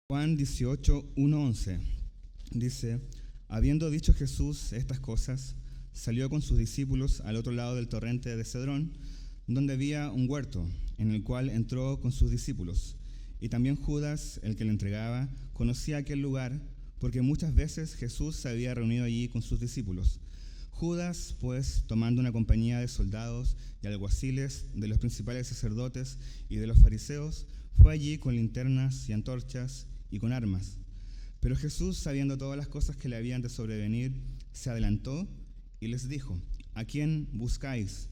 Juan 18, 1-11 dice: habiendo dicho Jesús estas cosas, salió con sus discípulos al otro lado del torrente de Cedrón, donde había un huerto, en el cual entró con sus discípulos. Y también Judas, el que le entregaba, conocía aquel lugar, porque muchas veces Jesús se había reunido allí con sus discípulos. Judas, pues, tomando una compañía de soldados y alguaciles, de los principales sacerdotes y de los fariseos, fue allí con linternas y antorchas y con armas. Pero Jesús, sabiendo todas las cosas que le habían de sobrevenir, se adelantó y les dijo: ¿a quién buscáis?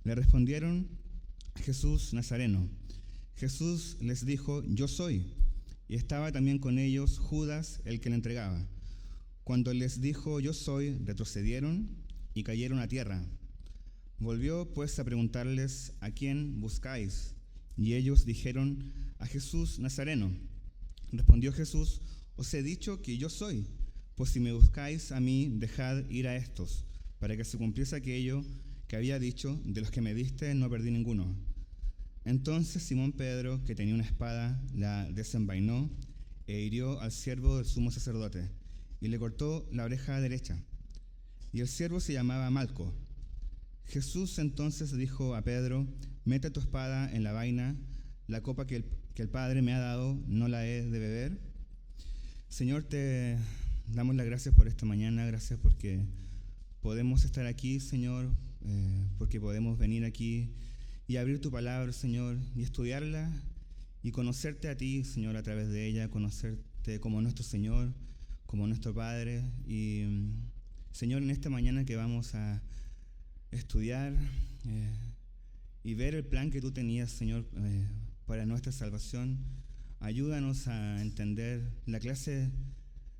Le respondieron: Jesús Nazareno. Jesús les dijo: yo soy. Y estaba también con ellos Judas, el que le entregaba. Cuando les dijo: yo soy, retrocedieron y cayeron a tierra. Volvió pues a preguntarles: ¿a quién buscáis? Y ellos dijeron: a Jesús Nazareno. Respondió Jesús: os he dicho que yo soy. Pues si me buscáis a mí, dejad ir a estos, para que se cumpliese aquello que había dicho: de los que me diste no perdí ninguno. Entonces Simón Pedro, que tenía una espada, la desenvainó e hirió al siervo del sumo sacerdote, y le cortó la oreja derecha. Y el siervo se llamaba Malco. Jesús entonces dijo a Pedro: mete tu espada en la vaina, la copa que el Padre me ha dado, ¿no la he de beber? Señor, te damos las gracias por esta mañana, gracias porque podemos estar aquí, Señor, porque podemos venir aquí y abrir tu palabra, Señor, y estudiarla y conocerte a ti, Señor, a través de ella, conocerte como nuestro Señor, como nuestro Padre. Y, Señor, en esta mañana que vamos a estudiar y ver el plan que tú tenías, Señor, para nuestra salvación, ayúdanos a entender la clase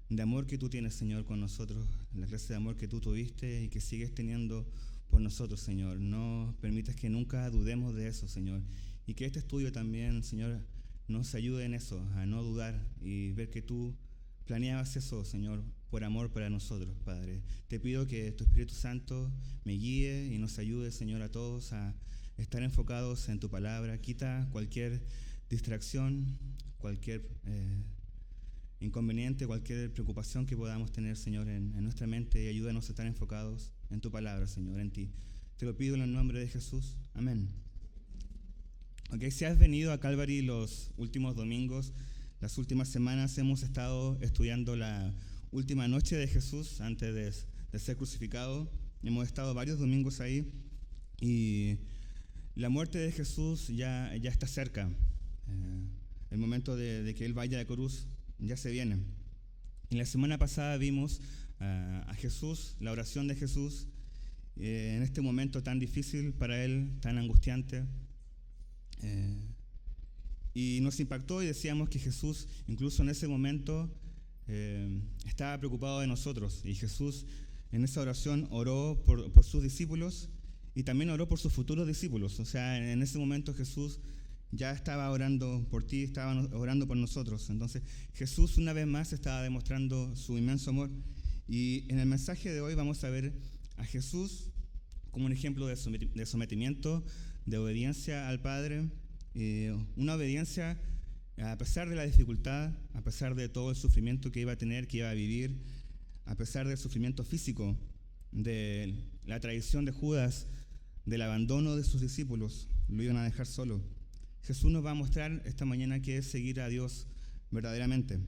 de amor que tú tienes, Señor, con nosotros, la clase de amor que tú tuviste y que sigues teniendo por nosotros, Señor. No permitas que nunca dudemos de eso, Señor. Y que este estudio también, Señor, nos ayude en eso, a no dudar y ver que tú planeabas eso, Señor, por amor para nosotros, Padre. Te pido que tu Espíritu Santo me guíe y nos ayude, Señor, a todos a estar enfocados en tu palabra. Quita cualquier distracción, cualquier inconveniente, cualquier preocupación que podamos tener, Señor, en nuestra mente, y ayúdanos a estar enfocados en tu palabra, Señor, en ti. Te lo pido en el nombre de Jesús. Amén. Ok, si has venido a Calvary los últimos domingos, las últimas semanas, hemos estado estudiando la última noche de Jesús antes de ser crucificado. Hemos estado varios domingos ahí y la muerte de Jesús ya está cerca. El momento de que Él vaya a la cruz ya se viene. Y la semana pasada vimos a Jesús, la oración de Jesús, en este momento tan difícil para Él, tan angustiante. Y nos impactó y decíamos que Jesús, incluso en ese momento, estaba preocupado de nosotros. Y Jesús en esa oración oró por sus discípulos y también oró por sus futuros discípulos. O sea, en ese momento Jesús ya estaba orando por ti, estaba orando por nosotros. Entonces Jesús una vez más estaba demostrando su inmenso amor. Y en el mensaje de hoy vamos a ver a Jesús como un ejemplo de sometimiento, de obediencia al Padre. Una obediencia a pesar de la dificultad, a pesar de todo el sufrimiento que iba a tener, que iba a vivir, a pesar del sufrimiento físico, de la traición de Judas, del abandono de sus discípulos, lo iban a dejar solo. Jesús nos va a mostrar esta mañana qué es seguir a Dios verdaderamente.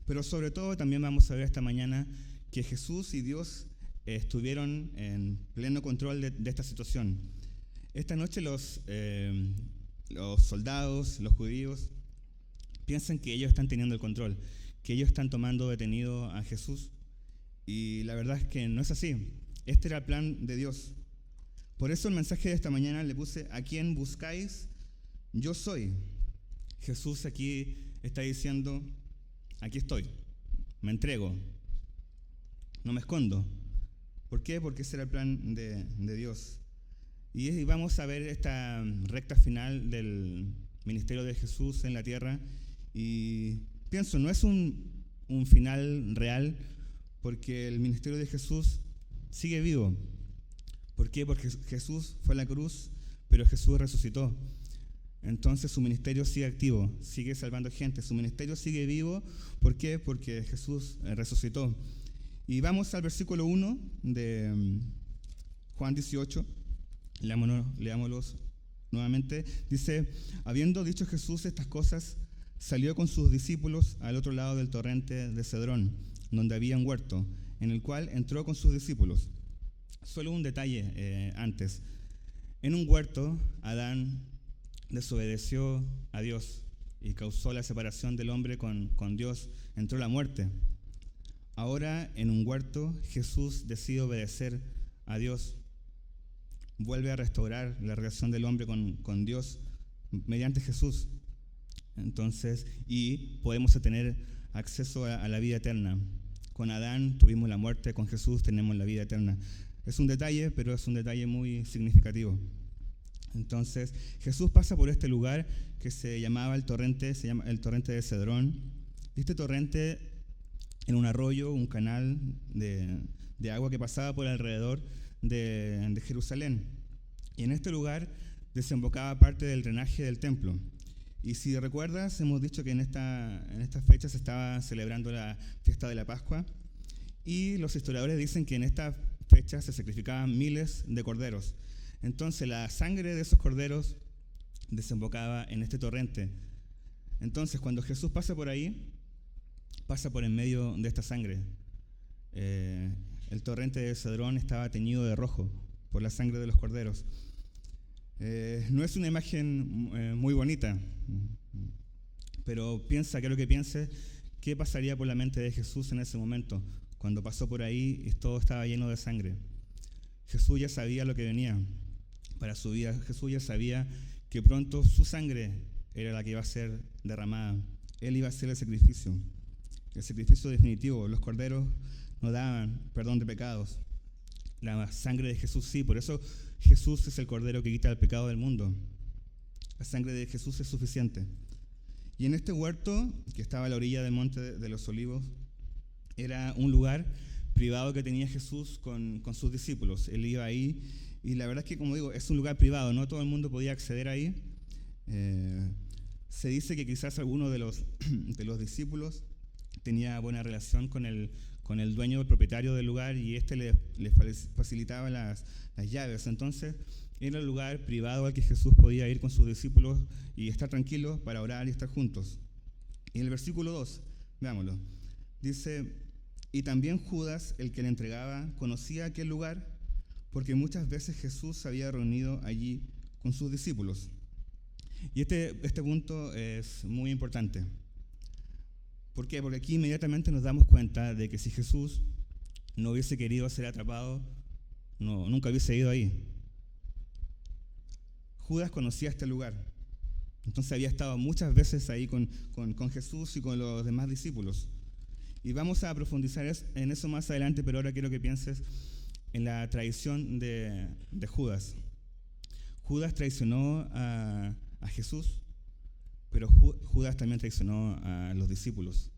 Pero sobre todo también vamos a ver esta mañana que Jesús y Dios estuvieron en pleno control de esta situación. Esta noche los soldados, los judíos, piensan que ellos están teniendo el control, que ellos están tomando detenido a Jesús. Y la verdad es que no es así. Este era el plan de Dios. Por eso el mensaje de esta mañana le puse: ¿a quién buscáis? Yo soy. Jesús aquí está diciendo: aquí estoy, me entrego, no me escondo. ¿Por qué? Porque ese era el plan de Dios. Y vamos a ver esta recta final del ministerio de Jesús en la tierra. Y pienso, no es un final real, porque el ministerio de Jesús sigue vivo. ¿Por qué? Porque Jesús fue a la cruz, pero Jesús resucitó. Entonces su ministerio sigue activo, sigue salvando gente. Su ministerio sigue vivo. ¿Por qué? Porque Jesús resucitó. Y vamos al versículo 1 de Juan 18. Leámoslos nuevamente. Dice: habiendo dicho Jesús estas cosas, salió con sus discípulos al otro lado del torrente de Cedrón, donde había un huerto, en el cual entró con sus discípulos. Solo un detalle antes. En un huerto, Adán desobedeció a Dios y causó la separación del hombre con Dios, entró la muerte. Ahora, en un huerto, Jesús decide obedecer a Dios, vuelve a restaurar la relación del hombre con Dios mediante Jesús. Entonces, y podemos tener acceso a la vida eterna. Con Adán tuvimos la muerte, con Jesús tenemos la vida eterna. Es un detalle, pero es un detalle muy significativo. Entonces, Jesús pasa por este lugar que se llama el torrente de Cedrón. Este torrente era un arroyo, un canal de agua que pasaba por alrededor de Jerusalén. Y en este lugar desembocaba parte del drenaje del templo. Y si recuerdas, hemos dicho que en esta fecha se estaba celebrando la fiesta de la Pascua. Y los historiadores dicen que en esta fecha se sacrificaban miles de corderos. Entonces la sangre de esos corderos desembocaba en este torrente. Entonces cuando Jesús pasa por ahí, pasa por en medio de esta sangre. El torrente de Cedrón estaba teñido de rojo por la sangre de los corderos. No es una imagen muy bonita, pero quiero que piense qué pasaría por la mente de Jesús en ese momento, cuando pasó por ahí y todo estaba lleno de sangre. Jesús ya sabía lo que venía para su vida. Jesús ya sabía que pronto su sangre era la que iba a ser derramada. Él iba a hacer el sacrificio definitivo. Los corderos no daban perdón de pecados. La sangre de Jesús sí. Por eso Jesús es el cordero que quita el pecado del mundo. La sangre de Jesús es suficiente. Y en este huerto, que estaba a la orilla del monte de los Olivos, era un lugar privado que tenía Jesús con sus discípulos. Él iba ahí, y la verdad es que, como digo, es un lugar privado, no todo el mundo podía acceder ahí. Se dice que quizás alguno de los discípulos tenía buena relación con el dueño, el propietario del lugar, y este le facilitaba las llaves. Entonces era el lugar privado al que Jesús podía ir con sus discípulos y estar tranquilos para orar y estar juntos. Y en el versículo 2, veámoslo, dice: y también Judas, el que le entregaba, conocía aquel lugar, porque muchas veces Jesús se había reunido allí con sus discípulos. Y este punto es muy importante. ¿Por qué? Porque aquí inmediatamente nos damos cuenta de que si Jesús no hubiese querido ser atrapado, nunca hubiese ido ahí. Judas conocía este lugar. Entonces había estado muchas veces ahí con Jesús y con los demás discípulos. Y vamos a profundizar en eso más adelante, pero ahora quiero que pienses en la traición de Judas. Judas traicionó a Jesús, pero Judas también traicionó a los discípulos.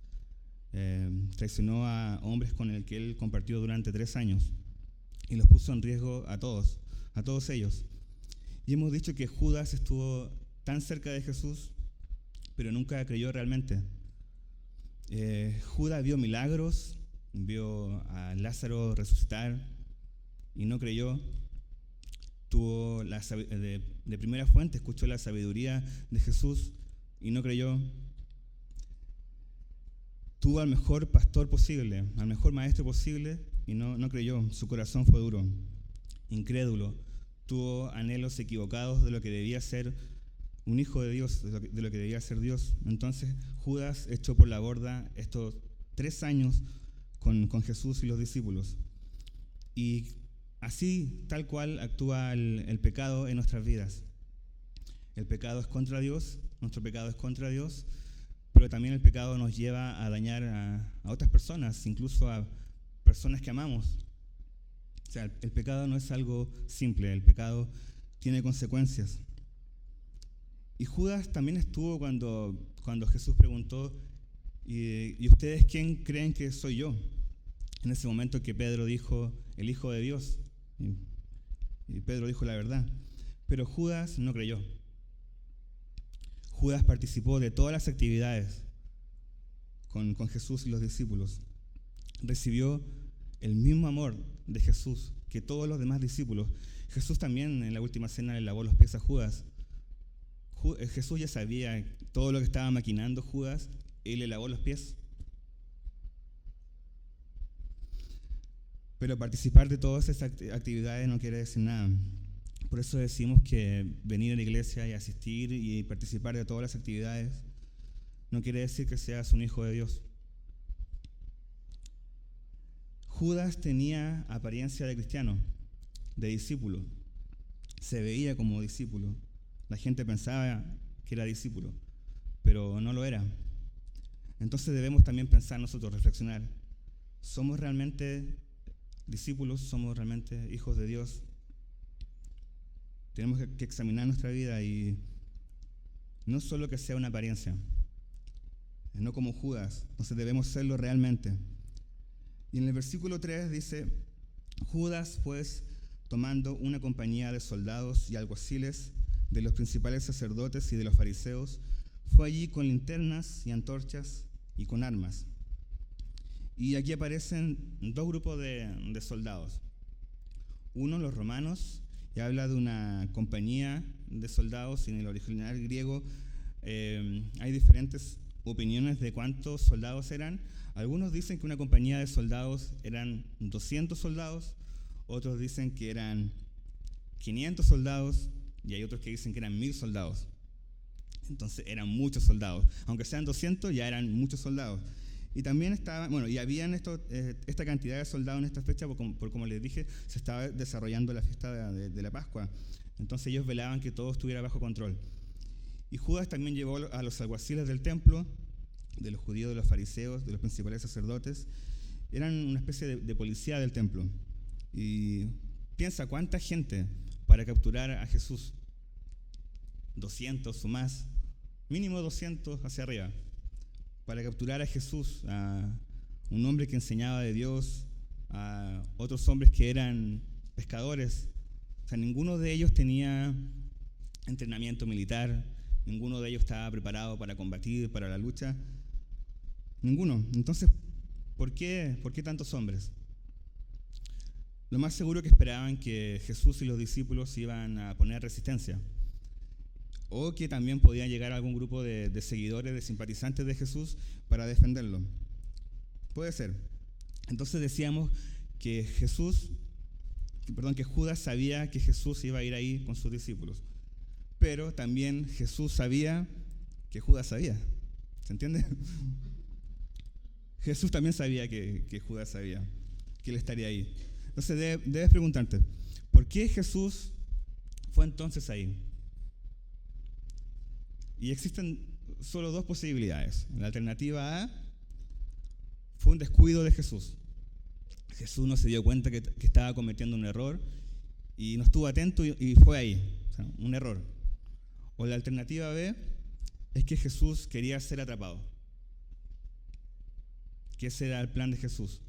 Traicionó a hombres con el que él compartió durante 3 años y los puso en riesgo a todos ellos. Y hemos dicho que Judas estuvo tan cerca de Jesús, pero nunca creyó realmente. Judas vio milagros, vio a Lázaro resucitar y no creyó. Tuvo de primera fuente, escuchó la sabiduría de Jesús y no creyó. Tuvo al mejor pastor posible, al mejor maestro posible y no creyó. Su corazón fue duro, incrédulo. Tuvo anhelos equivocados de lo que debía ser un hijo de Dios, de lo que debía ser Dios. Entonces Judas echó por la borda estos 3 años con Jesús y los discípulos. Y así, tal cual, actúa el pecado en nuestras vidas. El pecado es contra Dios, nuestro pecado es contra Dios, pero también el pecado nos lleva a dañar a otras personas, incluso a personas que amamos. O sea, el pecado no es algo simple, el pecado tiene consecuencias. Y Judas también estuvo cuando Jesús preguntó: ¿y ustedes quién creen que soy yo? en ese momento que Pedro dijo, el Hijo de Dios, y Pedro dijo la verdad. Pero Judas no creyó. Judas participó de todas las actividades con Jesús y los discípulos. Recibió el mismo amor de Jesús que todos los demás discípulos. Jesús también en la última cena le lavó los pies a Judas. Jesús ya sabía todo lo que estaba maquinando Judas y le lavó los pies. Pero participar de todas esas actividades no quiere decir nada. Por eso decimos que venir a la iglesia y asistir y participar de todas las actividades no quiere decir que seas un hijo de Dios. Judas tenía apariencia de cristiano, de discípulo. Se veía como discípulo. La gente pensaba que era discípulo, pero no lo era. Entonces debemos también pensar nosotros, reflexionar. ¿Somos realmente discípulos? ¿Somos realmente hijos de Dios? Tenemos que examinar nuestra vida y no solo que sea una apariencia, no como Judas, entonces debemos serlo realmente. Y en el versículo 3 dice, Judas pues, tomando una compañía de soldados y alguaciles, de los principales sacerdotes y de los fariseos, fue allí con linternas y antorchas y con armas. Y aquí aparecen dos grupos de soldados. Uno, los romanos, y habla de una compañía de soldados, y en el original griego hay diferentes opiniones de cuántos soldados eran. Algunos dicen que una compañía de soldados eran 200 soldados, otros dicen que eran 500 soldados, y hay otros que dicen que eran 1000 soldados. Entonces eran muchos soldados. Aunque sean 200, ya eran muchos soldados. Y también y habían esta cantidad de soldados en esta fecha, por como les dije, se estaba desarrollando la fiesta de la Pascua. Entonces ellos velaban que todo estuviera bajo control. Y Judas también llevó a los alguaciles del templo, de los judíos, de los fariseos, de los principales sacerdotes. Eran una especie de policía del templo. Y piensa, ¿cuánta gente para capturar a Jesús? 200 o más, mínimo 200 hacia arriba. Para capturar a Jesús, a un hombre que enseñaba de Dios, a otros hombres que eran pescadores. O sea, ninguno de ellos tenía entrenamiento militar, ninguno de ellos estaba preparado para combatir, para la lucha. Ninguno. Entonces, ¿por qué tantos hombres? Lo más seguro que esperaban que Jesús y los discípulos iban a poner resistencia. O que también podía llegar algún grupo de seguidores, de simpatizantes de Jesús para defenderlo. Puede ser. Entonces decíamos que Judas sabía que Jesús iba a ir ahí con sus discípulos. Pero también Jesús sabía que Judas sabía. ¿Se entiende? Jesús también sabía que Judas sabía que él estaría ahí. Entonces debes preguntarte, ¿por qué Jesús fue entonces ahí? Y existen solo dos posibilidades. La alternativa A fue un descuido de Jesús. Jesús no se dio cuenta que estaba cometiendo un error y no estuvo atento y fue ahí. O sea, un error. O la alternativa B es que Jesús quería ser atrapado. Que ese era el plan de Jesús.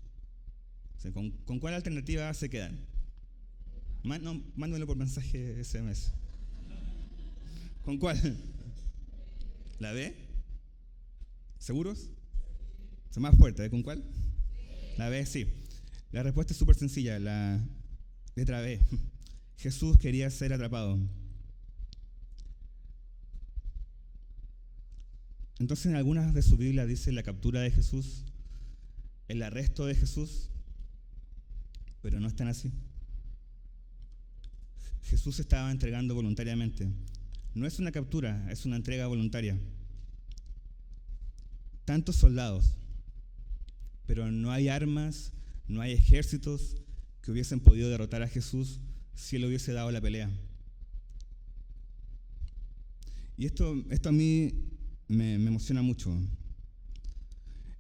O sea, ¿con cuál alternativa se quedan? Mándenlo por mensaje SMS. ¿Con cuál? ¿La B? ¿Seguros? O sea, más fuerte, ¿con cuál? La B, sí. La respuesta es súper sencilla, la letra B. Jesús quería ser atrapado. Entonces en algunas de su Biblia dice la captura de Jesús, el arresto de Jesús, pero no es tan así. Jesús se estaba entregando voluntariamente. No es una captura, es una entrega voluntaria. Tantos soldados, pero no hay armas, no hay ejércitos que hubiesen podido derrotar a Jesús si él hubiese dado la pelea. Y esto a mí me emociona mucho.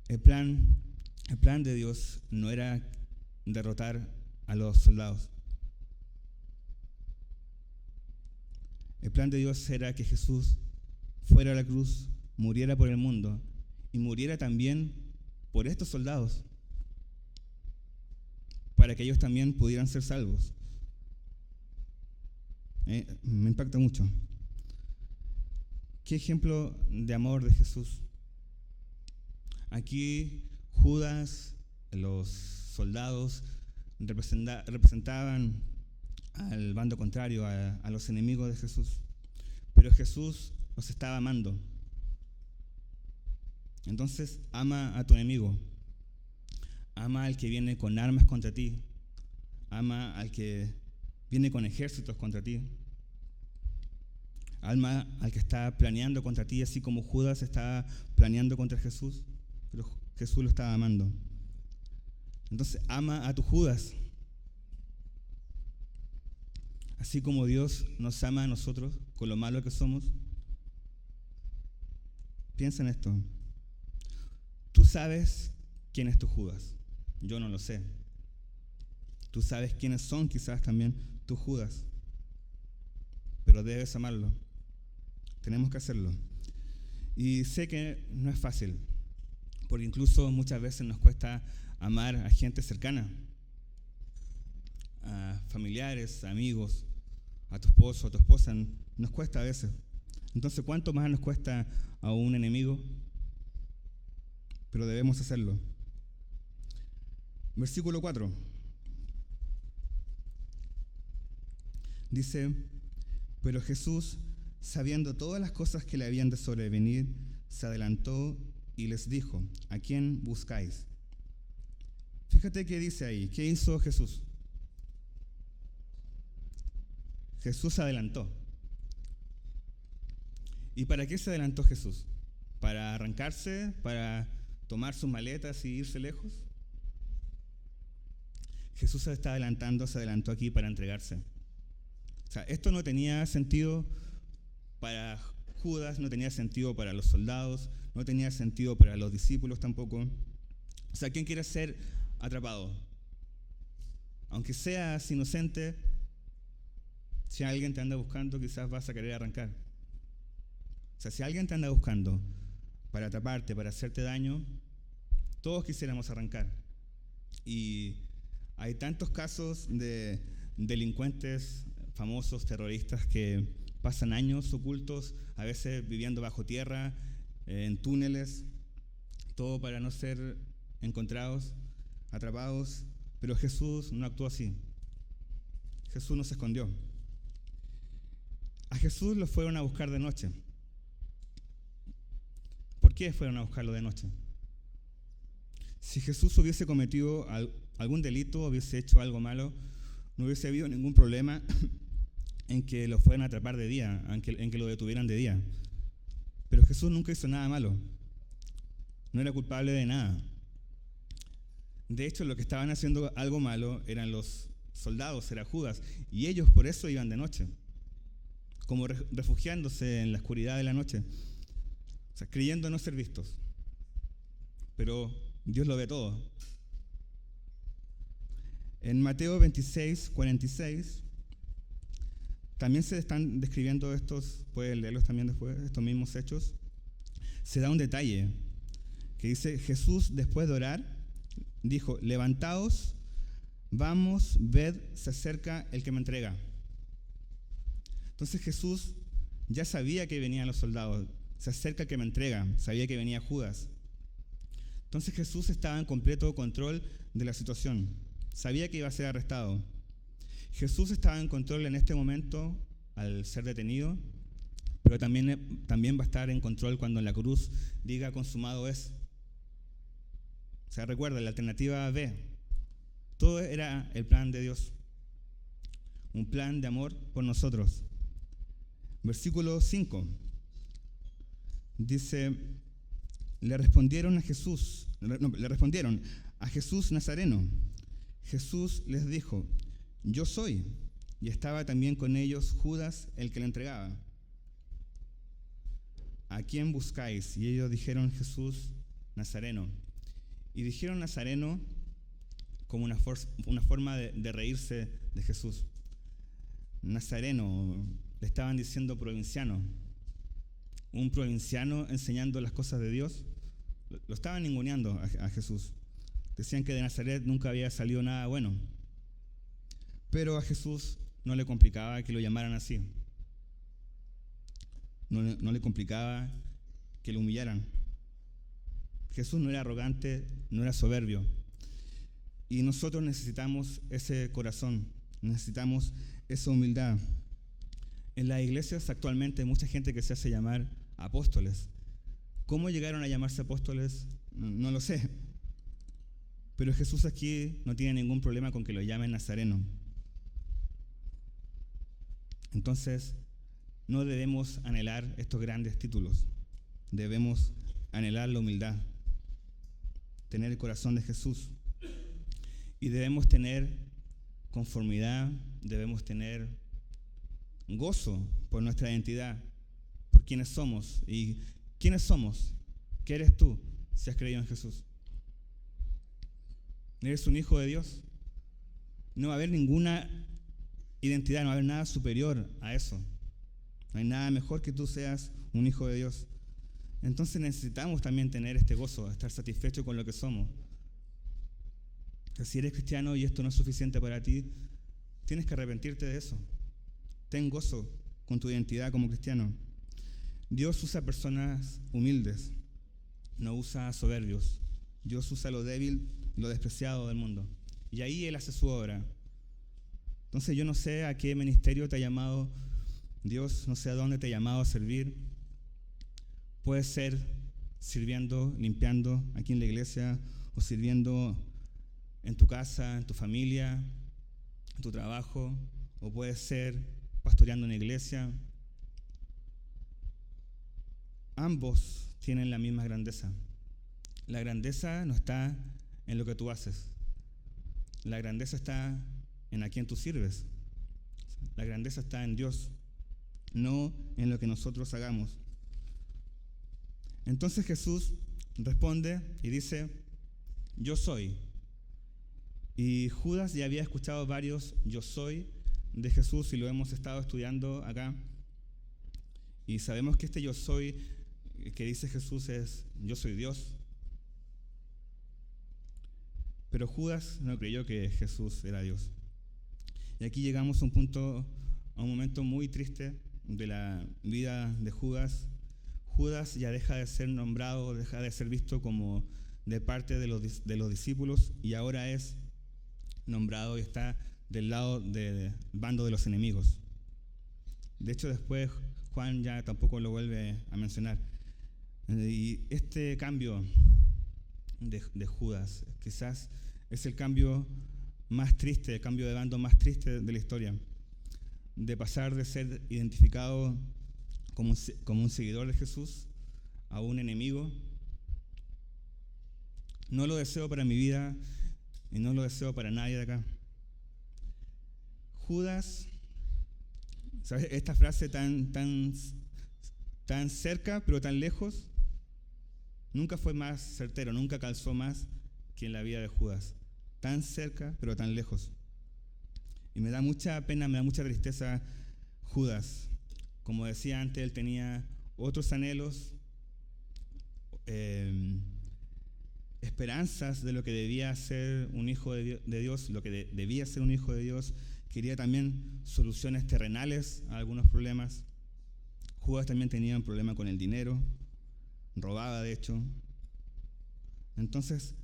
El plan de Dios no era derrotar a los soldados. El plan de Dios era que Jesús fuera a la cruz, muriera por el mundo y muriera también por estos soldados. para que ellos también pudieran ser salvos. Me impacta mucho. ¿Qué ejemplo de amor de Jesús? Aquí Judas, los soldados, representaban al bando contrario, a los enemigos de Jesús. Pero Jesús los estaba amando. Entonces, ama a tu enemigo. Ama al que viene con armas contra ti. Ama al que viene con ejércitos contra ti. Ama al que está planeando contra ti, así como Judas estaba planeando contra Jesús, pero Jesús lo estaba amando. Entonces, ama a tu Judas. Así como Dios nos ama a nosotros con lo malo que somos. Piensa en esto. Tú sabes quién es tu Judas. Yo no lo sé. Tú sabes quiénes son quizás también tu Judas. Pero debes amarlo. Tenemos que hacerlo. Y sé que no es fácil, porque incluso muchas veces nos cuesta amar a gente cercana, a familiares, a amigos, a tu esposo, a tu esposa. Nos cuesta a veces. Entonces, ¿cuánto más nos cuesta a un enemigo? Pero debemos hacerlo. Versículo 4. Dice: pero Jesús, sabiendo todas las cosas que le habían de sobrevenir, se adelantó y les dijo: ¿a quién buscáis? Fíjate qué dice ahí. ¿Qué hizo Jesús? Jesús se adelantó. ¿Y para qué se adelantó Jesús? ¿Para arrancarse? ¿Para tomar sus maletas y irse lejos? Jesús se está adelantando, se adelantó aquí para entregarse. O sea, esto no tenía sentido para Judas, no tenía sentido para los soldados, no tenía sentido para los discípulos tampoco. O sea, ¿quién quiere ser atrapado? Aunque seas inocente, si alguien te anda buscando, quizás vas a querer arrancar. O sea, si alguien te anda buscando para atraparte, para hacerte daño, todos quisiéramos arrancar. Y hay tantos casos de delincuentes famosos, terroristas, que pasan años ocultos, a veces viviendo bajo tierra, en túneles, todo para no ser encontrados, atrapados. Pero Jesús no actuó así. Jesús no se escondió. A Jesús lo fueron a buscar de noche. ¿Por qué fueron a buscarlo de noche? Si Jesús hubiese cometido algún delito, hubiese hecho algo malo, no hubiese habido ningún problema en que lo fueran a atrapar de día, en que lo detuvieran de día. Pero Jesús nunca hizo nada malo. No era culpable de nada. De hecho, lo que estaban haciendo algo malo eran los soldados, era Judas, y ellos por eso iban de noche, como refugiándose en la oscuridad de la noche, o sea, creyendo no ser vistos. Pero Dios lo ve todo. En Mateo 26, 46, también se están describiendo estos, pueden leerlos también después, estos mismos hechos. Se da un detalle que dice: Jesús, después de orar, dijo: levantaos, vamos, ved, se acerca el que me entrega. Entonces Jesús ya sabía que venían los soldados, se acerca el que me entrega, sabía que venía Judas. Entonces Jesús estaba en completo control de la situación, sabía que iba a ser arrestado. Jesús estaba en control en este momento al ser detenido, pero también va a estar en control cuando en la cruz diga: consumado es. O sea, recuerda, la alternativa B. Todo era el plan de Dios. Un plan de amor por nosotros. Versículo 5. Dice: le respondieron a Jesús Nazareno. Jesús les dijo: yo soy. Y estaba también con ellos Judas, el que le entregaba. ¿A quién buscáis? Y ellos dijeron: Jesús Nazareno. Y dijeron Nazareno como una forma de reírse de Jesús. Nazareno, le estaban diciendo provinciano. Un provinciano enseñando las cosas de Dios. Lo estaban ninguneando a Jesús. Decían que de Nazaret nunca había salido nada bueno. Pero a Jesús no le complicaba que lo llamaran así. No le complicaba que lo humillaran. Jesús no era arrogante, no era soberbio. Y nosotros necesitamos ese corazón, necesitamos esa humildad. En las iglesias actualmente hay mucha gente que se hace llamar apóstoles. ¿Cómo llegaron a llamarse apóstoles? No lo sé. Pero Jesús aquí no tiene ningún problema con que lo llamen nazareno. Entonces, no debemos anhelar estos grandes títulos. Debemos anhelar la humildad, tener el corazón de Jesús. Y debemos tener conformidad, debemos tener gozo por nuestra identidad, por quiénes somos. ¿Y quiénes somos? ¿Qué eres tú si has creído en Jesús? ¿Eres un hijo de Dios? No va a haber ninguna identidad, no va a haber nada superior a eso. No hay nada mejor que tú seas un hijo de Dios. Entonces necesitamos también tener este gozo, estar satisfechos con lo que somos. Que si eres cristiano y esto no es suficiente para ti, tienes que arrepentirte de eso. Ten gozo con tu identidad como cristiano. Dios usa personas humildes, no usa soberbios. Dios usa lo débil, lo despreciado del mundo. Y ahí Él hace su obra. Entonces yo no sé a qué ministerio te ha llamado Dios, no sé a dónde te ha llamado a servir. Puede ser sirviendo, limpiando aquí en la iglesia, o sirviendo en tu casa, en tu familia, en tu trabajo, o puede ser pastoreando una iglesia. Ambos tienen la misma grandeza. La grandeza no está en lo que tú haces. La grandeza está en a quien tú sirves. La grandeza está en Dios, no en lo que nosotros hagamos. Entonces Jesús responde y dice, yo soy. Y Judas ya había escuchado varios yo soy de Jesús y lo hemos estado estudiando acá. Y sabemos que este yo soy que dice Jesús es yo soy Dios. Pero Judas no creyó que Jesús era Dios. Y aquí llegamos a un momento muy triste de la vida de Judas. Judas ya deja de ser nombrado, deja de ser visto como de parte de los discípulos y ahora es nombrado y está del lado del bando de los enemigos. De hecho, después Juan ya tampoco lo vuelve a mencionar. Y este cambio de Judas quizás es el cambio más triste, el cambio de bando más triste de la historia, de pasar de ser identificado como un seguidor de Jesús a un enemigo. No lo deseo para mi vida y no lo deseo para nadie de acá. Judas, ¿sabes? Esta frase tan cerca pero tan lejos, nunca fue más certero, nunca calzó más que en la vida de Judas. Tan cerca pero tan lejos. Y me da mucha pena, me da mucha tristeza Judas. Como decía antes, él tenía otros anhelos, esperanzas de lo que debía ser un hijo de Dios, lo que debía ser un hijo de Dios. Quería también soluciones terrenales a algunos problemas. Judas también tenía un problema con el dinero, robaba de hecho. Entonces,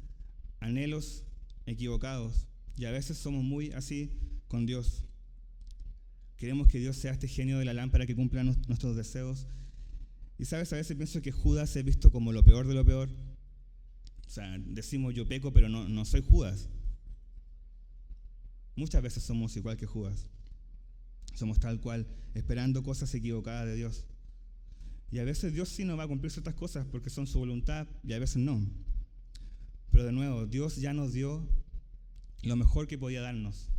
anhelos equivocados. Y a veces somos muy así con Dios. Queremos que Dios sea este genio de la lámpara que cumpla nuestros deseos. Y sabes, a veces pienso que Judas es visto como lo peor de lo peor. O sea, decimos yo peco, pero no soy Judas. Muchas veces somos igual que Judas. Somos tal cual, esperando cosas equivocadas de Dios. Y a veces Dios sí nos va a cumplir ciertas cosas porque son su voluntad y a veces no. Pero de nuevo, Dios ya nos dio lo mejor que podía darnos.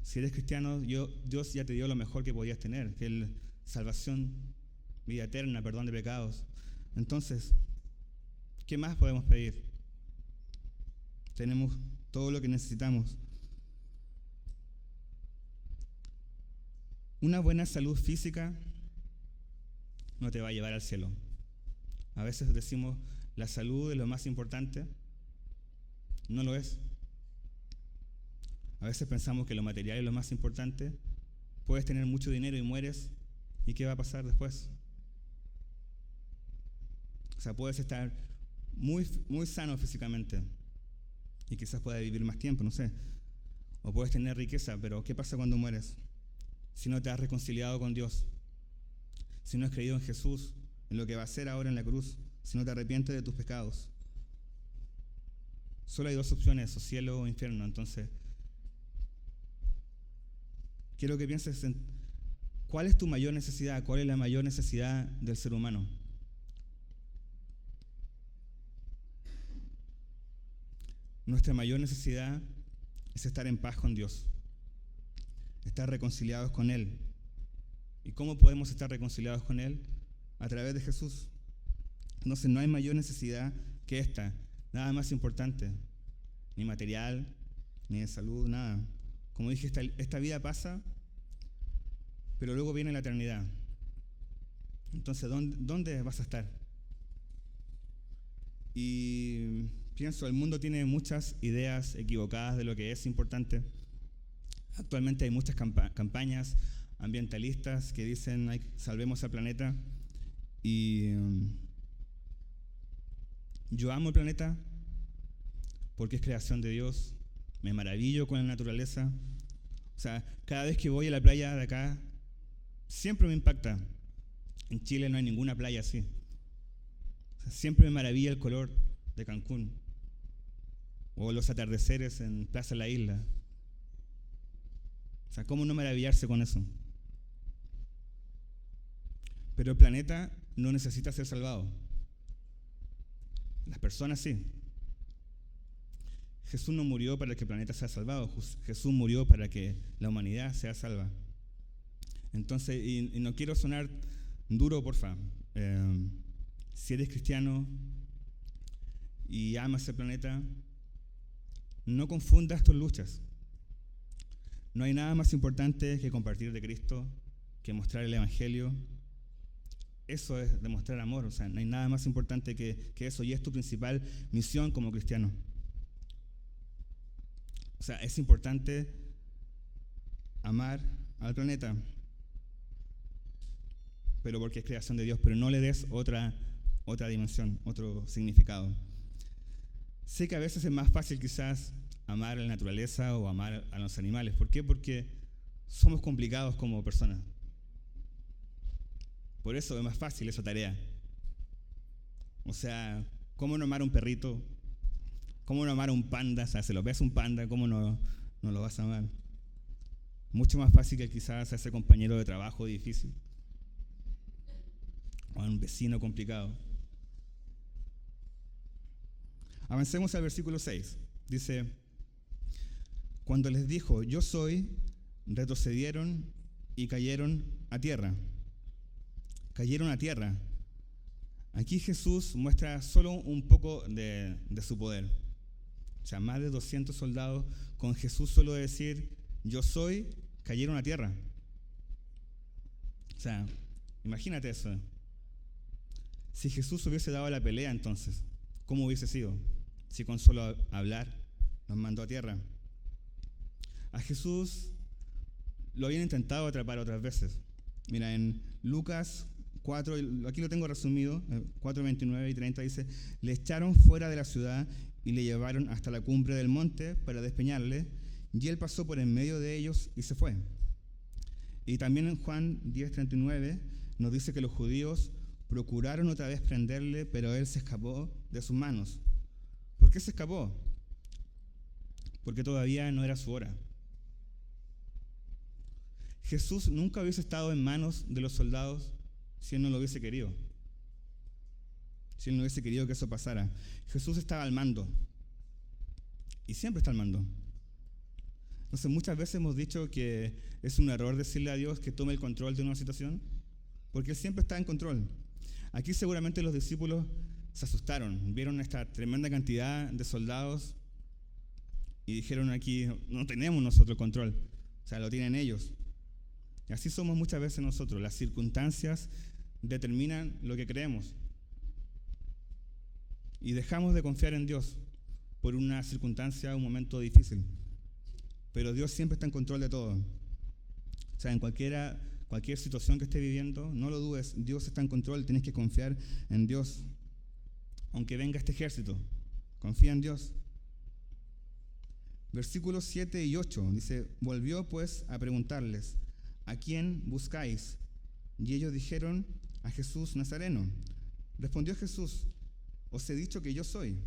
Si eres cristiano, Dios ya te dio lo mejor que podías tener, que es salvación, vida eterna, perdón de pecados. Entonces, ¿qué más podemos pedir? Tenemos todo lo que necesitamos. Una buena salud física no te va a llevar al cielo. A veces decimos, la salud es lo más importante. No lo es. A veces pensamos que lo material es lo más importante. Puedes tener mucho dinero y mueres, ¿y qué va a pasar después? O sea, puedes estar muy, muy sano físicamente y quizás puedas vivir más tiempo, no sé. O puedes tener riqueza, pero ¿qué pasa cuando mueres? Si no te has reconciliado con Dios, si no has creído en Jesús, en lo que va a hacer ahora en la cruz, si no te arrepientes de tus pecados. Solo hay dos opciones, o cielo o infierno. Entonces, quiero que pienses en cuál es tu mayor necesidad, cuál es la mayor necesidad del ser humano. Nuestra mayor necesidad es estar en paz con Dios, estar reconciliados con Él. ¿Y cómo podemos estar reconciliados con Él? A través de Jesús. Entonces no hay mayor necesidad que esta, nada más importante, ni material, ni de salud, nada. Como dije, esta vida pasa, pero luego viene la eternidad. Entonces, ¿dónde vas a estar? Y pienso, el mundo tiene muchas ideas equivocadas de lo que es importante. Actualmente hay muchas campañas ambientalistas que dicen salvemos al planeta. Y yo amo el planeta porque es creación de Dios. Me maravillo con la naturaleza. O sea, cada vez que voy a la playa de acá, siempre me impacta. En Chile no hay ninguna playa así. O sea, siempre me maravilla el color de Cancún o los atardeceres en Plaza La Isla. O sea, ¿cómo no maravillarse con eso? Pero el planeta no necesita ser salvado. Las personas sí. Jesús no murió para que el planeta sea salvado. Jesús murió para que la humanidad sea salva. Entonces, y no quiero sonar duro, porfa. Si eres cristiano y amas el planeta, no confundas tus luchas. No hay nada más importante que compartir de Cristo, que mostrar el Evangelio. Eso es demostrar amor. O sea, no hay nada más importante que eso, y es tu principal misión como cristiano. O sea, es importante amar al planeta, pero porque es creación de Dios, pero no le des otra dimensión, otro significado. Sé que a veces es más fácil quizás amar a la naturaleza o amar a los animales. ¿Por qué? Porque somos complicados como personas. Por eso es más fácil esa tarea. O sea, ¿cómo no amar a un perrito? ¿Cómo no amar a un panda? O sea, si lo ves un panda, ¿cómo no lo vas a amar? Mucho más fácil que quizás a ese compañero de trabajo difícil. O a un vecino complicado. Avancemos al versículo 6. Dice, cuando les dijo, yo soy, retrocedieron y cayeron a tierra. Cayeron a tierra. Aquí Jesús muestra solo un poco de su poder. O sea, más de 200 soldados con Jesús solo decir, yo soy, cayeron a tierra. O sea, imagínate eso. Si Jesús hubiese dado la pelea entonces, ¿cómo hubiese sido? Si con solo hablar nos mandó a tierra. A Jesús lo habían intentado atrapar otras veces. Mira, en Lucas 4, aquí lo tengo resumido, 4, 29 y 30 dice, le echaron fuera de la ciudad y le llevaron hasta la cumbre del monte para despeñarle, y él pasó por en medio de ellos y se fue. Y también en Juan 10:39 nos dice que los judíos procuraron otra vez prenderle, pero él se escapó de sus manos. ¿Por qué se escapó? Porque todavía no era su hora. Jesús nunca hubiese estado en manos de los soldados si él no lo hubiese querido. Si él no hubiese querido que eso pasara. Jesús estaba al mando. Y siempre está al mando. Entonces muchas veces hemos dicho que es un error decirle a Dios que tome el control de una situación, porque Él siempre está en control. Aquí seguramente los discípulos se asustaron, vieron esta tremenda cantidad de soldados y dijeron aquí, no tenemos nosotros control, o sea, lo tienen ellos. Y así somos muchas veces nosotros, las circunstancias determinan lo que creemos. Y dejamos de confiar en Dios por una circunstancia, un momento difícil. pero Dios siempre está en control de todo. O sea, en cualquier situación que estés viviendo, no lo dudes, Dios está en control, tienes que confiar en Dios. Aunque venga este ejército, confía en Dios. Versículos 7 y 8 dice: volvió pues a preguntarles: ¿a quién buscáis? Y ellos dijeron: a Jesús Nazareno. Respondió Jesús: os he dicho que yo soy.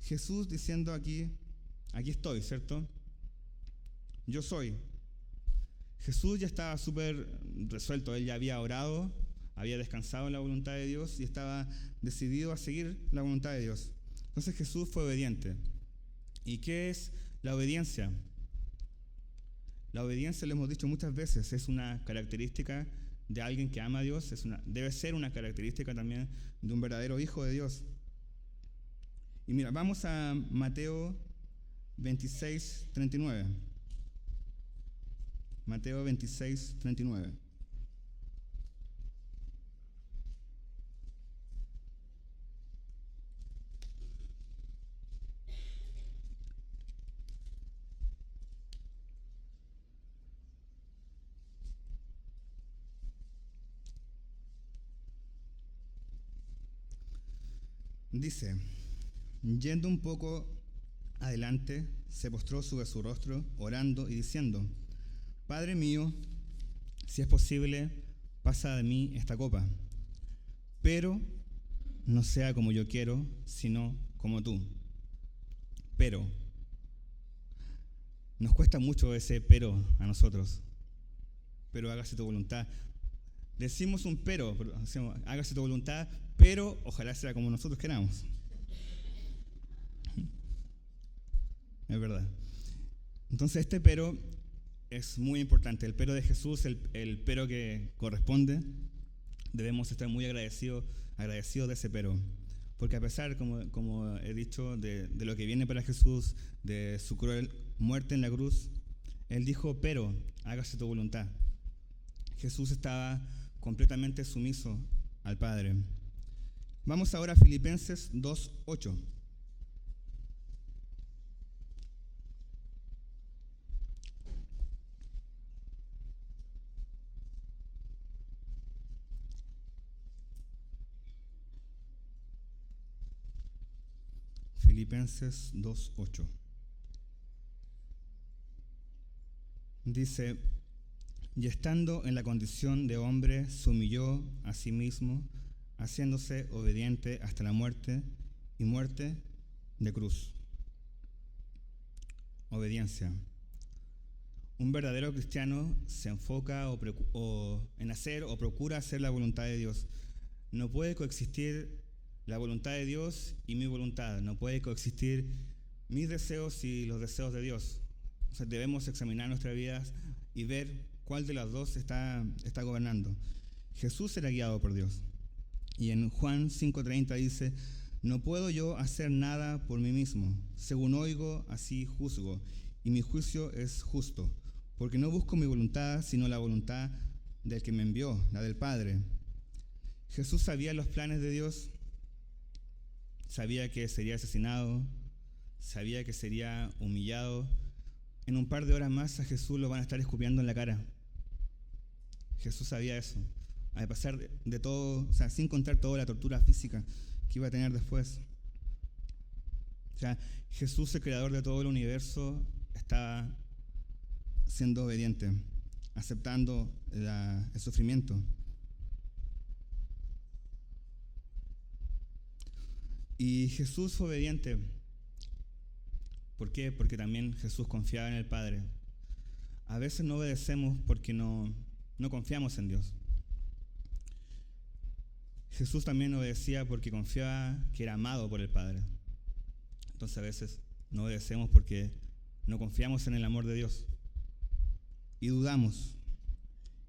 Jesús diciendo aquí estoy, ¿cierto? Yo soy. Jesús ya estaba súper resuelto, él ya había orado, había descansado en la voluntad de Dios y estaba decidido a seguir la voluntad de Dios. Entonces Jesús fue obediente. ¿Y qué es la obediencia? La obediencia, lo hemos dicho muchas veces, es una característica de alguien que ama a Dios, debe ser una característica también de un verdadero hijo de Dios. Y mira, vamos a Mateo 26, 39. Mateo 26, 39. Dice: yendo un poco adelante, se postró sobre su rostro, orando y diciendo: Padre mío, si es posible, pasa de mí esta copa, pero no sea como yo quiero, sino como tú. Pero, nos cuesta mucho ese pero a nosotros. Pero hágase tu voluntad. Decimos un pero decimos, hágase tu voluntad, pero ojalá sea como nosotros queramos. Es verdad. Entonces este pero es muy importante. El pero de Jesús, el pero que corresponde, debemos estar muy agradecidos de ese pero. Porque a pesar, como he dicho, de lo que viene para Jesús, de su cruel muerte en la cruz, Él dijo: pero hágase tu voluntad. Jesús estaba completamente sumiso al Padre. Vamos ahora a Filipenses 2:8. Filipenses 2:8. Dice: y estando en la condición de hombre, se humilló a sí mismo, haciéndose obediente hasta la muerte, y muerte de cruz. Obediencia. Un verdadero cristiano se enfoca en hacer o procura hacer la voluntad de Dios. No puede coexistir la voluntad de Dios y mi voluntad. No puede coexistir mis deseos y los deseos de Dios. O sea, debemos examinar nuestras vidas y ver cuál de las dos está gobernando. Jesús era guiado por Dios. Y en Juan 5:30 dice: no puedo yo hacer nada por mí mismo. Según oigo, así juzgo. Y mi juicio es justo, porque no busco mi voluntad, sino la voluntad del que me envió, la del Padre. Jesús sabía los planes de Dios. Sabía que sería asesinado. Sabía que sería humillado. En un par de horas más a Jesús lo van a estar escupiendo en la cara. Jesús sabía eso. A pesar de todo, o sea, sin contar toda la tortura física que iba a tener después. O sea, Jesús, el creador de todo el universo, estaba siendo obediente, aceptando el sufrimiento. Y Jesús fue obediente. ¿Por qué? Porque también Jesús confiaba en el Padre. A veces no obedecemos porque no confiamos en Dios. Jesús también obedecía porque confiaba que era amado por el Padre. Entonces a veces no obedecemos porque no confiamos en el amor de Dios. Y dudamos.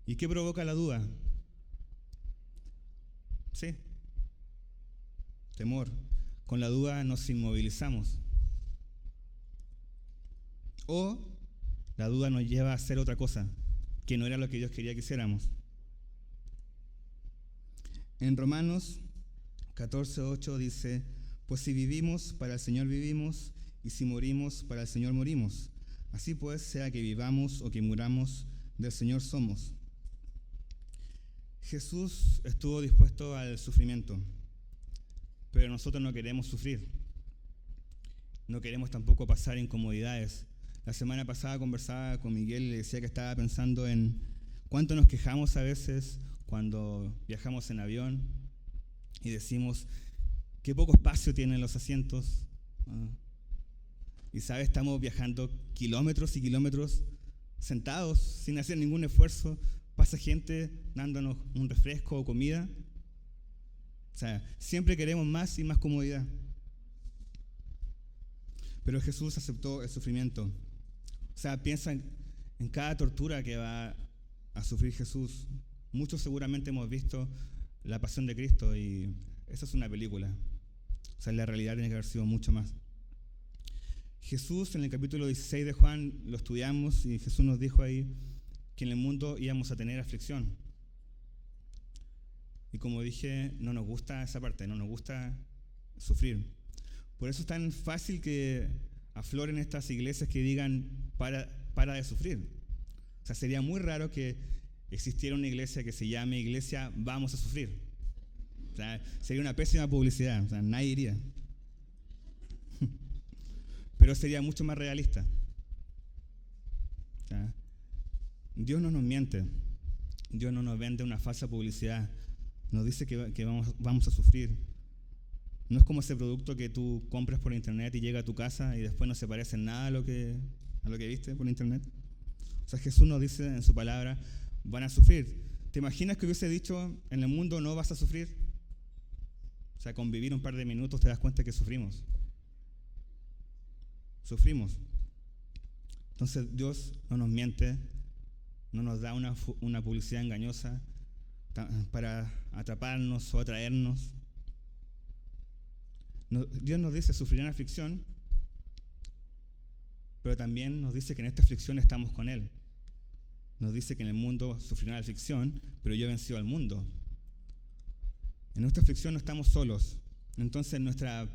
¿Y qué provoca la duda? Sí, temor. Con la duda nos inmovilizamos. O la duda nos lleva a hacer otra cosa, que no era lo que Dios quería que hiciéramos. En Romanos 14:8 dice: pues si vivimos, para el Señor vivimos, y si morimos, para el Señor morimos. Así pues, sea que vivamos o que muramos, del Señor somos. Jesús estuvo dispuesto al sufrimiento, pero nosotros no queremos sufrir. No queremos tampoco pasar incomodidades. La semana pasada conversaba con Miguel y le decía que estaba pensando en cuánto nos quejamos a veces cuando viajamos en avión y decimos qué poco espacio tienen los asientos. Y sabes, estamos viajando kilómetros y kilómetros sentados sin hacer ningún esfuerzo. Pasa gente dándonos un refresco o comida. O sea, siempre queremos más y más comodidad. Pero Jesús aceptó el sufrimiento. O sea, piensa en cada tortura que va a sufrir Jesús. Muchos seguramente hemos visto La Pasión de Cristo y esa es una película. O sea, la realidad tiene que haber sido mucho más. Jesús, en el capítulo 16 de Juan, lo estudiamos y Jesús nos dijo ahí que en el mundo íbamos a tener aflicción. Y como dije, no nos gusta esa parte, no nos gusta sufrir. Por eso es tan fácil que afloren estas iglesias que digan para de sufrir. O sea, sería muy raro que existiera una iglesia que se llame Iglesia Vamos a Sufrir. O sea, sería una pésima publicidad, o sea, nadie iría. Pero sería mucho más realista. O sea, Dios no nos miente, Dios no nos vende una falsa publicidad, nos dice que vamos a sufrir. No es como ese producto que tú compras por internet y llega a tu casa y después no se parece en nada a lo que viste por internet. O sea, Jesús nos dice en su palabra, van a sufrir. ¿Te imaginas que hubiese dicho, en el mundo no vas a sufrir? O sea, con vivir un par de minutos te das cuenta que sufrimos. Sufrimos. Entonces Dios no nos miente, no nos da una publicidad engañosa para atraparnos o atraernos. Dios nos dice, sufrirán aflicción, pero también nos dice que en esta aflicción estamos con Él. Nos dice que en el mundo sufrirán aflicción, pero yo he vencido al mundo. En nuestra aflicción no estamos solos. Entonces nuestra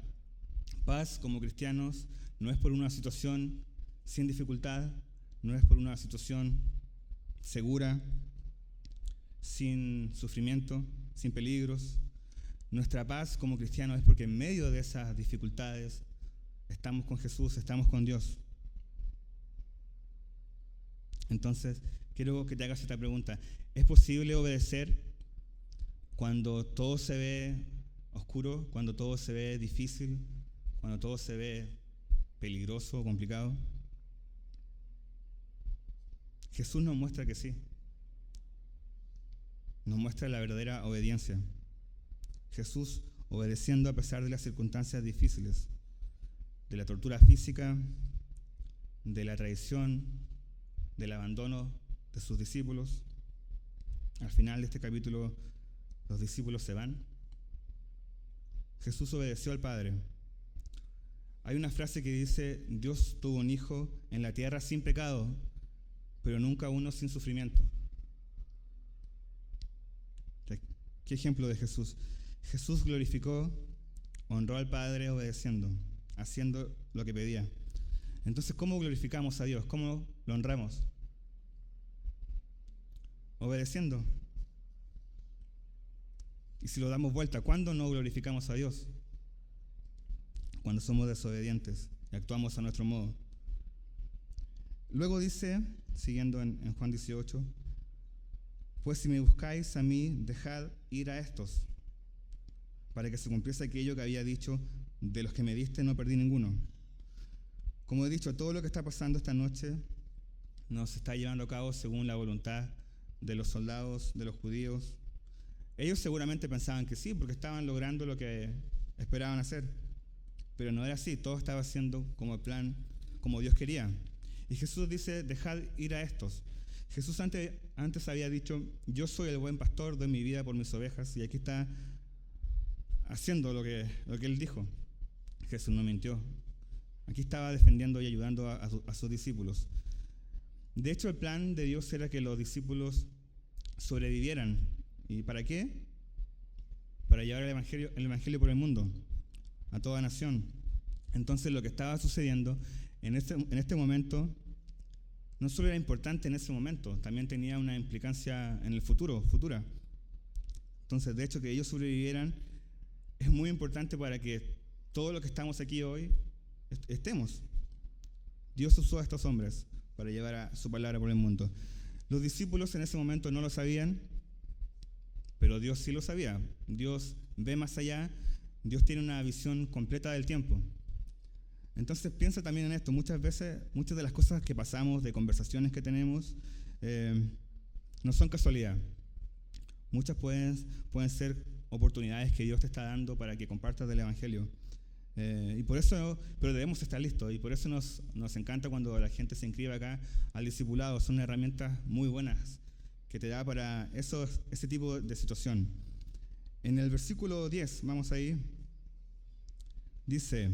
paz como cristianos no es por una situación sin dificultad, no es por una situación segura, sin sufrimiento, sin peligros. Nuestra paz como cristianos es porque en medio de esas dificultades estamos con Jesús, estamos con Dios. Entonces, quiero que te hagas esta pregunta. ¿Es posible obedecer cuando todo se ve oscuro, cuando todo se ve difícil, cuando todo se ve peligroso o complicado? Jesús nos muestra que sí. Nos muestra la verdadera obediencia. Jesús obedeciendo a pesar de las circunstancias difíciles, de la tortura física, de la traición, del abandono de sus discípulos. Al final de este capítulo, los discípulos se van. Jesús obedeció al Padre. Hay una frase que dice, Dios tuvo un hijo en la tierra sin pecado, pero nunca uno sin sufrimiento. ¿Qué ejemplo de Jesús? Jesús glorificó, honró al Padre obedeciendo, haciendo lo que pedía. Entonces, ¿cómo glorificamos a Dios? ¿Cómo lo honramos? Obedeciendo. Y si lo damos vuelta, ¿cuándo no glorificamos a Dios? Cuando somos desobedientes y actuamos a nuestro modo. Luego dice, siguiendo en Juan 18, pues si me buscáis a mí, dejad ir a estos, para que se cumpliese aquello que había dicho, de los que me diste no perdí ninguno. Como he dicho, todo lo que está pasando esta noche nos está llevando a cabo según la voluntad de los soldados, de los judíos. Ellos seguramente pensaban que sí, porque estaban logrando lo que esperaban hacer. Pero no era así, todo estaba haciendo como el plan, como Dios quería. Y Jesús dice, dejad ir a estos. Jesús antes había dicho, yo soy el buen pastor, doy mi vida por mis ovejas. Y aquí está haciendo lo que Él dijo. Jesús no mintió. Aquí estaba defendiendo y ayudando a sus discípulos. De hecho, el plan de Dios era que los discípulos sobrevivieran. ¿Y para qué? Para llevar el evangelio por el mundo, a toda nación. Entonces, lo que estaba sucediendo en este momento no solo era importante en ese momento, también tenía una implicancia en el futura. Entonces, de hecho, que ellos sobrevivieran es muy importante para que todos los que estamos aquí hoy estemos. Dios usó a estos hombres para llevar su palabra por el mundo. Los discípulos en ese momento no lo sabían, pero Dios sí lo sabía. Dios ve más allá, Dios tiene una visión completa del tiempo. Entonces piensa también en esto. Muchas veces, muchas de las cosas que pasamos, de conversaciones que tenemos, no son casualidad. Muchas pueden ser oportunidades que Dios te está dando para que compartas del Evangelio. Y por eso, pero debemos estar listos, y por eso nos encanta cuando la gente se inscribe acá al discipulado. Son herramientas muy buenas que te da para ese tipo de situación. En el versículo 10, vamos ahí, dice: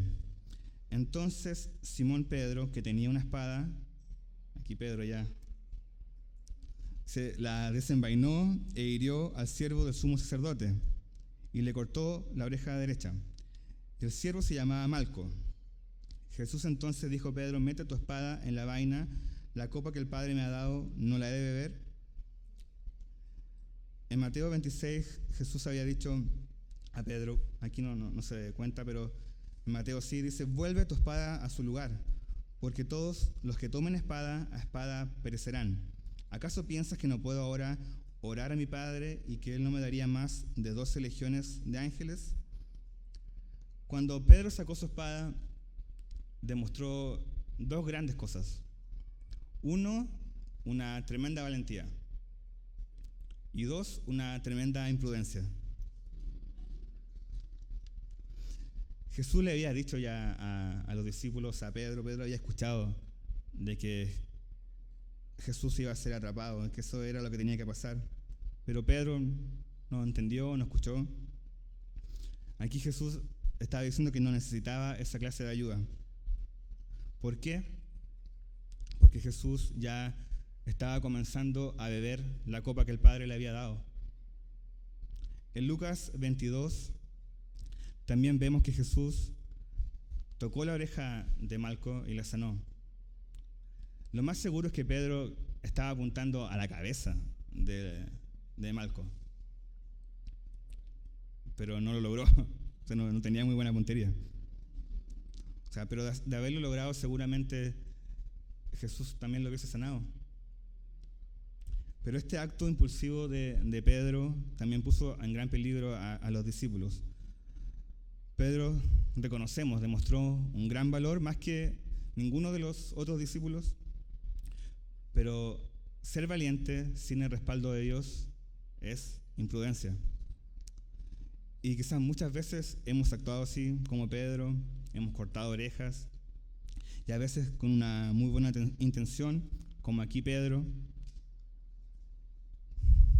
entonces Simón Pedro, que tenía una espada, aquí Pedro ya, se la desenvainó e hirió al siervo del sumo sacerdote y le cortó la oreja derecha. El siervo se llamaba Malco. Jesús entonces dijo a Pedro: mete tu espada en la vaina, la copa que el Padre me ha dado, ¿no la he de beber? En Mateo 26, Jesús había dicho a Pedro, aquí no se cuenta, pero en Mateo sí, dice: vuelve tu espada a su lugar, porque todos los que tomen espada, a espada perecerán. ¿Acaso piensas que no puedo ahora orar a mi Padre y que Él no me daría más de 12 legiones de ángeles? Cuando Pedro sacó su espada, demostró dos grandes cosas. Uno, una tremenda valentía. Y dos, una tremenda imprudencia. Jesús le había dicho ya a los discípulos, a Pedro había escuchado de que Jesús iba a ser atrapado, que eso era lo que tenía que pasar. Pero Pedro no entendió, no escuchó. Aquí Jesús estaba diciendo que no necesitaba esa clase de ayuda. ¿Por qué? Porque Jesús ya estaba comenzando a beber la copa que el Padre le había dado. En Lucas 22 también vemos que Jesús tocó la oreja de Malco y la sanó. Lo más seguro es que Pedro estaba apuntando a la cabeza de Malco, pero no lo logró. O sea, no tenía muy buena puntería. O sea, pero de haberlo logrado, seguramente Jesús también lo hubiese sanado. Pero este acto impulsivo de Pedro también puso en gran peligro a los discípulos. Pedro, reconocemos, demostró un gran valor, más que ninguno de los otros discípulos, pero ser valiente sin el respaldo de Dios es imprudencia. Y quizás muchas veces hemos actuado así como Pedro, hemos cortado orejas, y a veces con una muy buena intención, como aquí Pedro,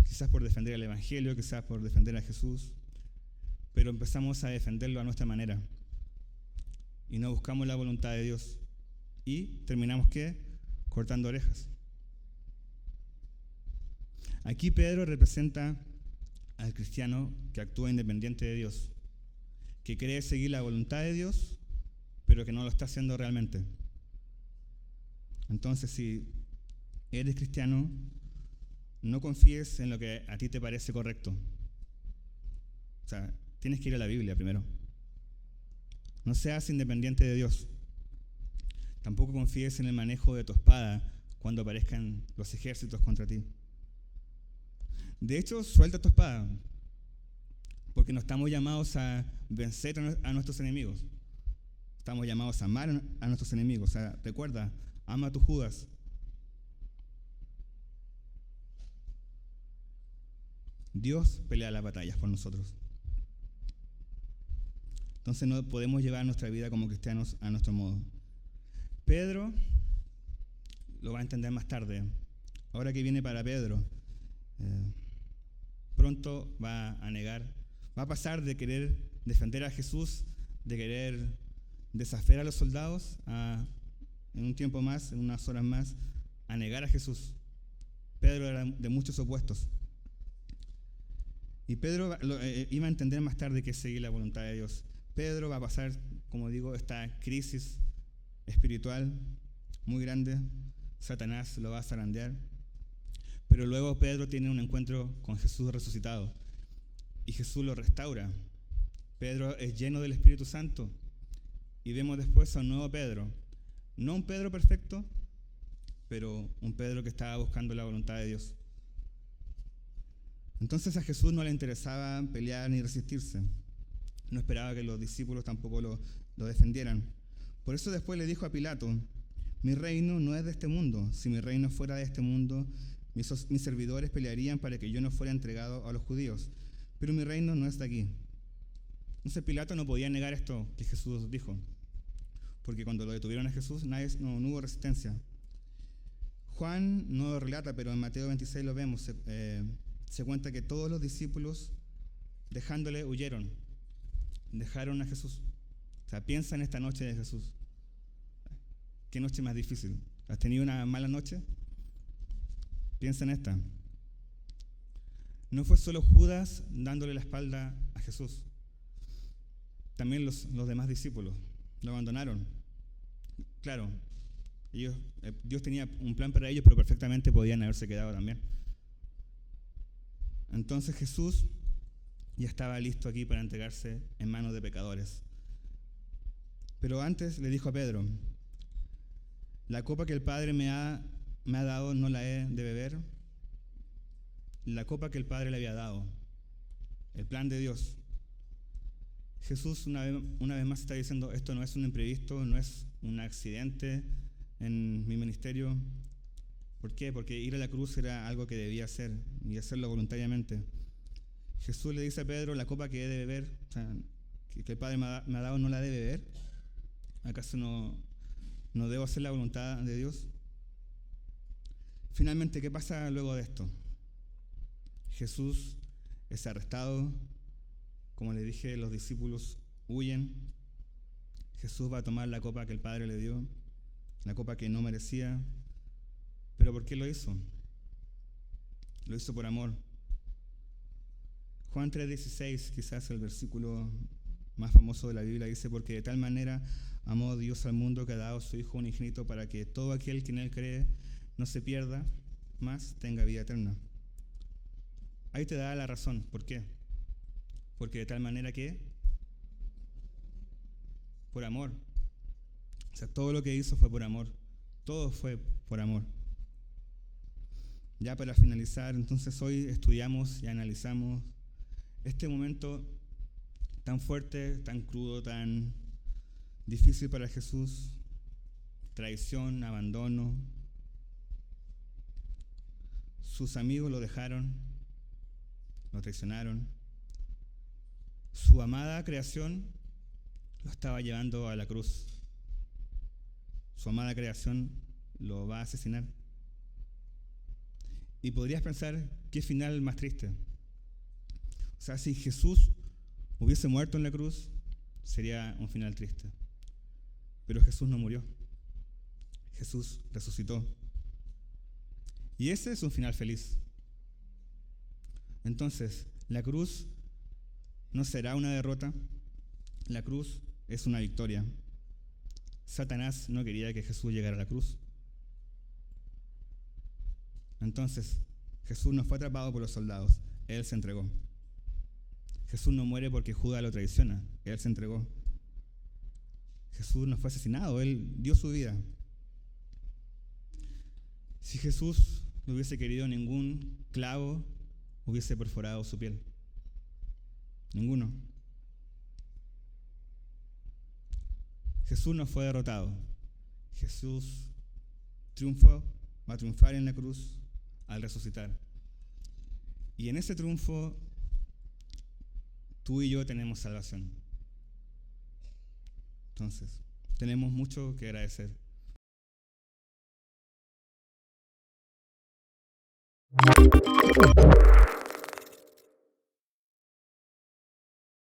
quizás por defender el Evangelio, quizás por defender a Jesús, pero empezamos a defenderlo a nuestra manera y no buscamos la voluntad de Dios y terminamos ¿qué? Cortando orejas. Aquí Pedro representa al cristiano que actúa independiente de Dios, que cree seguir la voluntad de Dios, pero que no lo está haciendo realmente. Entonces, si eres cristiano, no confíes en lo que a ti te parece correcto. O sea, tienes que ir a la Biblia primero. No seas independiente de Dios. Tampoco confíes en el manejo de tu espada cuando aparezcan los ejércitos contra ti. De hecho, suelta tu espada, porque no estamos llamados a vencer a nuestros enemigos. Estamos llamados a amar a nuestros enemigos. O sea, recuerda, ama a tu Judas. Dios pelea las batallas por nosotros. Entonces no podemos llevar nuestra vida como cristianos a nuestro modo. Pedro lo va a entender más tarde. Ahora que viene para Pedro, pronto va a negar, va a pasar de querer defender a Jesús, de querer desafiar a los soldados, en un tiempo más, en unas horas más, a negar a Jesús. Pedro era de muchos opuestos. Y Pedro iba a entender más tarde que es seguir la voluntad de Dios. Pedro va a pasar, como digo, esta crisis espiritual muy grande. Satanás lo va a zarandear. Pero luego Pedro tiene un encuentro con Jesús resucitado y Jesús lo restaura. Pedro es lleno del Espíritu Santo y vemos después a un nuevo Pedro. No un Pedro perfecto, pero un Pedro que estaba buscando la voluntad de Dios. Entonces a Jesús no le interesaba pelear ni resistirse. No esperaba que los discípulos tampoco lo defendieran. Por eso después le dijo a Pilato: mi reino no es de este mundo. Si mi reino fuera de este mundo, mis servidores pelearían para que yo no fuera entregado a los judíos. Pero mi reino no es de aquí. Entonces Pilato no podía negar esto que Jesús dijo, porque cuando lo detuvieron a Jesús no hubo resistencia. Juan no lo relata, pero en Mateo 26 lo vemos. Se cuenta que todos los discípulos, dejándole, huyeron. Dejaron a Jesús. O sea, piensa en esta noche de Jesús. ¿Qué noche más difícil? ¿Has tenido una mala noche? Piensa en esta. No fue solo Judas dándole la espalda a Jesús. También los demás discípulos lo abandonaron. Claro, Dios tenía un plan para ellos, pero perfectamente podían haberse quedado también. Entonces Jesús ya estaba listo aquí para entregarse en manos de pecadores. Pero antes le dijo a Pedro: la copa que el Padre me ha dado no la he de beber. La copa que el Padre le había dado, el plan de Dios. Jesús una vez más está diciendo: esto no es un imprevisto, no es un accidente en mi ministerio. ¿Por qué? Porque ir a la cruz era algo que debía hacer y hacerlo voluntariamente. Jesús le dice a Pedro: la copa que he de beber, o sea, que el Padre me ha dado, no la he de beber. ¿Acaso no debo hacer la voluntad de Dios? Finalmente, ¿qué pasa luego de esto? Jesús es arrestado. Como le dije, los discípulos huyen. Jesús va a tomar la copa que el Padre le dio, la copa que no merecía. ¿Pero por qué lo hizo? Lo hizo por amor. Juan 3:16, quizás el versículo más famoso de la Biblia, dice: porque de tal manera amó Dios al mundo que ha dado a su Hijo unigénito, para que todo aquel que en Él cree no se pierda, mas tenga vida eterna. Ahí te da la razón. ¿Por qué? Porque de tal manera que, por amor. O sea, todo lo que hizo fue por amor. Todo fue por amor. Ya para finalizar, entonces hoy estudiamos y analizamos este momento tan fuerte, tan crudo, tan difícil para Jesús: traición, abandono. Sus amigos lo dejaron, lo traicionaron. Su amada creación lo estaba llevando a la cruz. Su amada creación lo va a asesinar. Y podrías pensar: ¿qué final más triste? O sea, si Jesús hubiese muerto en la cruz, sería un final triste. Pero Jesús no murió. Jesús resucitó. Y ese es un final feliz. Entonces, la cruz no será una derrota. La cruz es una victoria. Satanás no quería que Jesús llegara a la cruz. Entonces, Jesús no fue atrapado por los soldados. Él se entregó. Jesús no muere porque Judas lo traiciona. Él se entregó. Jesús no fue asesinado. Él dio su vida. Si Jesús no hubiese querido, ningún clavo hubiese perforado su piel. Ninguno. Jesús no fue derrotado. Jesús triunfó, va a triunfar en la cruz al resucitar. Y en ese triunfo, tú y yo tenemos salvación. Entonces, tenemos mucho que agradecer.